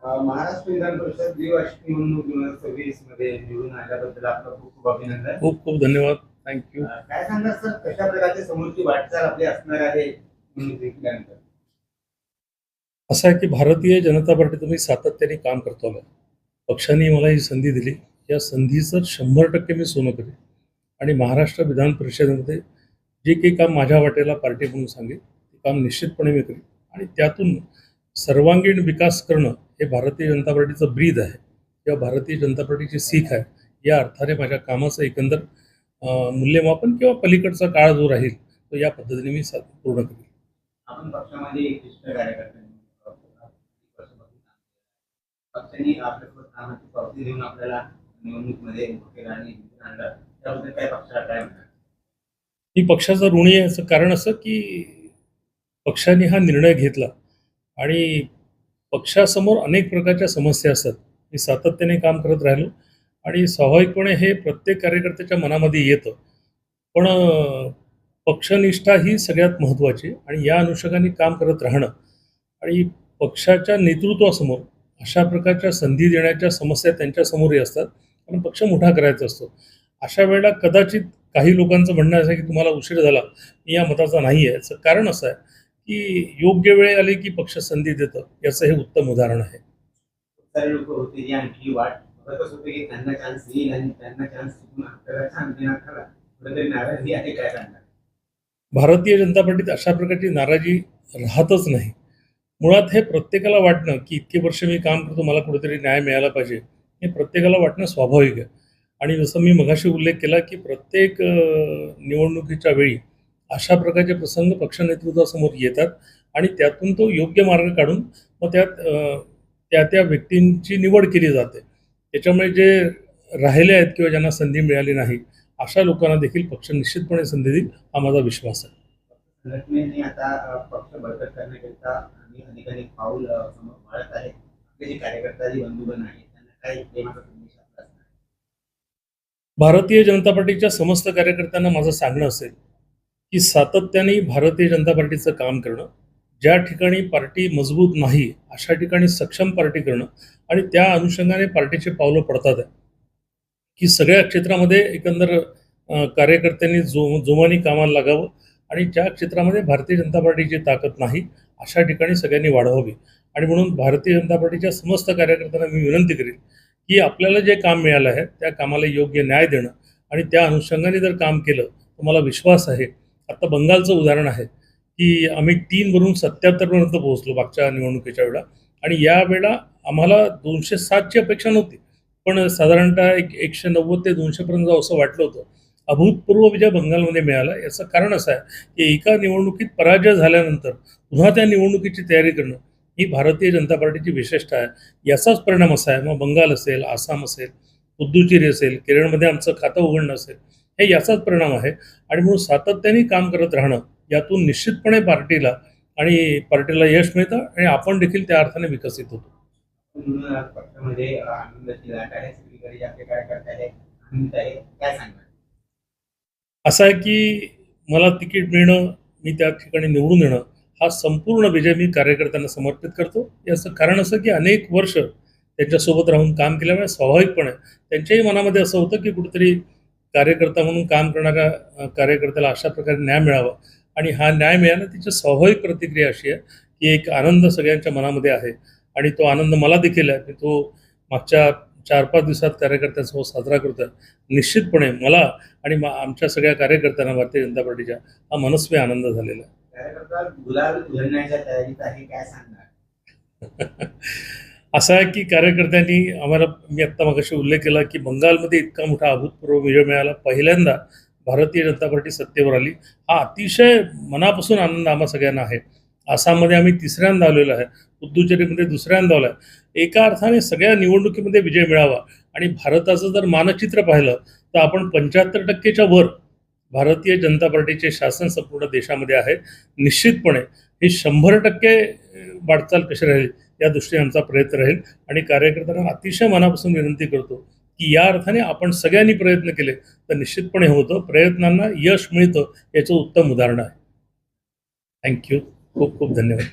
महाराष्ट्र विधान परिषद द्विवार्षिक निवडणूक 2026 मध्ये निवडून आल्याबद्दल आपलं खूप खूप अभिनंदन. खूप खूप धन्यवाद. थँक्यू. काय सांगा सर, कशा प्रकारची समोरची वाटचाल आपली असणार आहे निवडणूक जिंकल्यानंतर? असं आहे की भारतीय जनता पार्टीचं मी सातत्याने काम करतो आहे. पक्षाने मला ही संधी दिली, या संधीचं 100% मी सोनं करेन आणि महाराष्ट्र विधान परिषदेमध्ये जे काही काम माझ्या वाटेला पार्टी म्हणून सांगेल ते काम निश्चितपणे मी करेन आणि त्यातून सर्वांगीण विकास करणं हे भारतीय जनता पार्टीचं ब्रीद आहे किंवा भारतीय जनता पार्टीची सीख आहे. या अर्थाने माझ्या कामाचं एकंदर मूल्यमापन किंवा पलीकडचा काळ जो राहील तो या पद्धतीने मी पूर्ण करेन. आपण पक्षामध्ये एक ज्येष्ठ कार्यकर्ते पक्षाने आपल्यासोबत कामाची पावती देऊन आपल्याला निवडणुकीमध्ये उभं केलं आणि निवडून आणलं, त्याबद्दल काय पक्षाला काय म्हणतात? मी पक्षाचा ऋणी आहे. याचं कारण असं की पक्षाने हा निर्णय घेतला आणि पक्षासमोर अनेक प्रकारच्या समस्या असतात. मी सातत्याने काम करत राहिलो आणि स्वाभाविकपणे हे प्रत्येक कार्यकर्त्याच्या मनामध्ये येतं. पण पक्षनिष्ठा ही सगळ्यात महत्त्वाची आणि या अनुषंगाने काम करत राहणं आणि पक्षाच्या नेतृत्वासमोर अशा प्रकारच्या संधी देण्याच्या समस्या त्यांच्यासमोरही असतात. कारण पक्ष मोठा करायचा असतो. अशा वेळेला कदाचित काही लोकांचं म्हणणं असं आहे की तुम्हाला उशीर झाला, मी या मताचा नाही आहे. याचं कारण असं आहे की योग्य वेळ आली की पक्ष संधी देतं, याचं हे उत्तम उदाहरण आहे. सारे लोक होते जी आणखी वाट बघतच होते की त्यांना चान्स येईल आणि त्यांना चान्स चुकून आपल्याला चान्स देणार खरा, कुठेतरी नाराजगी आहे, काय सांगणार? भारतीय जनता पार्टीत अशा प्रकारची नाराजी राहतच नाही. मुळात हे प्रत्येकाला वाटणं की इतके वर्ष मी काम करतो, मला कुठेतरी न्याय मिळाला पाहिजे, हे प्रत्येकाला वाटणं स्वाभाविक आहे. आणि जसं मी मगाशी उल्लेख केला की प्रत्येक निवडणुकीच्या वेळी अशा प्रकारचे प्रसंग पक्ष नेतृत्वासमोर येतात आणि त्यातून तो योग्य मार्ग काढून मग त्यात त्या त्या व्यक्तींची निवड केली जाते. त्याच्यामुळे जे राहिले आहेत किंवा ज्यांना संधी मिळाली नाही अशा लोकांना देखील पक्ष निश्चितपणे संधी देईल, हा माझा विश्वास आहे. संघटनेने आता पक्ष बळकट करण्याकरिता आणि अधिकाधिक पाऊल समोर वाढत आहे. आपले जे कार्यकर्ता जे बंधुगण आहेत त्यांना काय प्रेमाचा संदेश आपला असणार? भारतीय जनता पार्टीच्या समस्त कार्यकर्त्यांना माझं सांगणं असेल की सातत्याने भारतीय जनता पार्टीचं काम करणं, ज्या ठिकाणी पार्टी मजबूत नाही अशा ठिकाणी सक्षम पार्टी करणं आणि त्या अनुषंगाने पार्टीचे पावलं पडतात आहे की सगळ्या क्षेत्रामध्ये एकंदर कार्यकर्त्यांनी जोमाने कामाला लागावं आणि ज्या क्षेत्रामध्ये भारतीय जनता पार्टीची ताकद नाही अशा ठिकाणी सगळ्यांनी वाढवावी. आणि म्हणून भारतीय जनता पार्टीच्या समस्त कार्यकर्त्यांना मी विनंती करेन की आपल्याला जे काम मिळालं आहे त्या कामाला योग्य न्याय देणं आणि त्या अनुषंगाने जर काम केलं तर मला विश्वास आहे. आता बंगालचं उदाहरण आहे की आम्ही 3 वरून 77 पर्यंत पोहोचलो मागच्या निवडणुकीच्या वेळेला आणि यावेळेला आम्हाला 207ची अपेक्षा नव्हती, पण साधारणतः 190 ते 200 पर्यंत जाऊ असं वाटलं होतं. अभूतपूर्व विजय बंगालमध्ये मिळाला. याचं कारण असं आहे की एका निवडणुकीत पराजय झाल्यानंतर पुन्हा त्या निवडणुकीची तयारी करणं ही भारतीय जनता पार्टीची विशेषता आहे. याचाच परिणाम असा आहे, मग बंगाल असेल, आसाम असेल, पुद्दुचेरी असेल, केरळमध्ये आमचं खातं उघडणं असेल, हे याचाच परिणाम आहे. आणि म्हणून सातत्याने काम करत राहणं यातून निश्चितपणे पार्टीला यश मिळतं आणि आपण देखील त्या अर्थाने विकसित होतो. म्हणून आज पक्षामध्ये आनंदाची लाट आहे, सगळीकडे आपले कार्यकर्ते आहे, आनंद आहे, काय सांगणार? असं आहे की मला तिकीट मिळणं, मी त्या ठिकाणी निवडून येणं, हा संपूर्ण विजय मी कार्यकर्त्यांना समर्पित करतो. याचं कारण असं की अनेक वर्ष त्यांच्यासोबत राहून काम केल्यामुळे स्वाभाविकपणे त्यांच्याही मनामध्ये असं होतं की कुठेतरी कार्यकर्ता म्हणून काम करणाऱ्या कार्यकर्त्याला अशा प्रकारे न्याय मिळावा आणि हा न्याय मिळाला तिची स्वाभाविक प्रतिक्रिया अशी आहे की एक आनंद सगळ्यांच्या मनामध्ये आहे आणि तो आनंद मला देखील आहे. तो मागच्या 4-5 दिवसात कार्यकर्त्यांसोबत साजरा करतो आहे. निश्चितपणे मला आणि आमच्या सगळ्या कार्यकर्त्यांना भारतीय जनता पार्टीच्या हा मनस्वी आनंद झालेला आहे. कार्यकर्ता गुलाल उधळण्याच्या तयारीत आहे, काय सांगणार? असं आहे की कार्यकर्त्यांनी आम्हाला, मी आत्ता मगाशी उल्लेख केला की बंगालमध्ये इतका मोठा अभूतपूर्व विजय मिळाला. पहिल्यांदा भारतीय जनता पार्टी सत्तेवर आली. हा अतिशय मनापासून आनंद आम्हा सगळ्यांना आहे. आसाममध्ये आम्ही 3ऱ्यांदा आलेलो आहे. पुद्दुचेरीमध्ये 2ऱ्यांदा आलो आहे. एका अर्थाने सगळ्या निवडणुकीमध्ये विजय मिळावा आणि भारताचं जर मानचित्र पाहिलं तर आपण 75%च्या वर भारतीय जनता पार्टीचे शासन संपूर्ण देशामध्ये आहे. निश्चितपणे हे 100% वाटचाल कशी राहील या दृष्टीने आमचा प्रयत्न राहील आणि कार्यकर्त्यांना अतिशय मनापासून विनंती करतो की या अर्थाने आपण सगळ्यांनी प्रयत्न केले तर निश्चितपणे होतं. प्रयत्नांना यश मिळतं याचं उत्तम उदाहरण आहे. थँक्यू. खूप खूप धन्यवाद.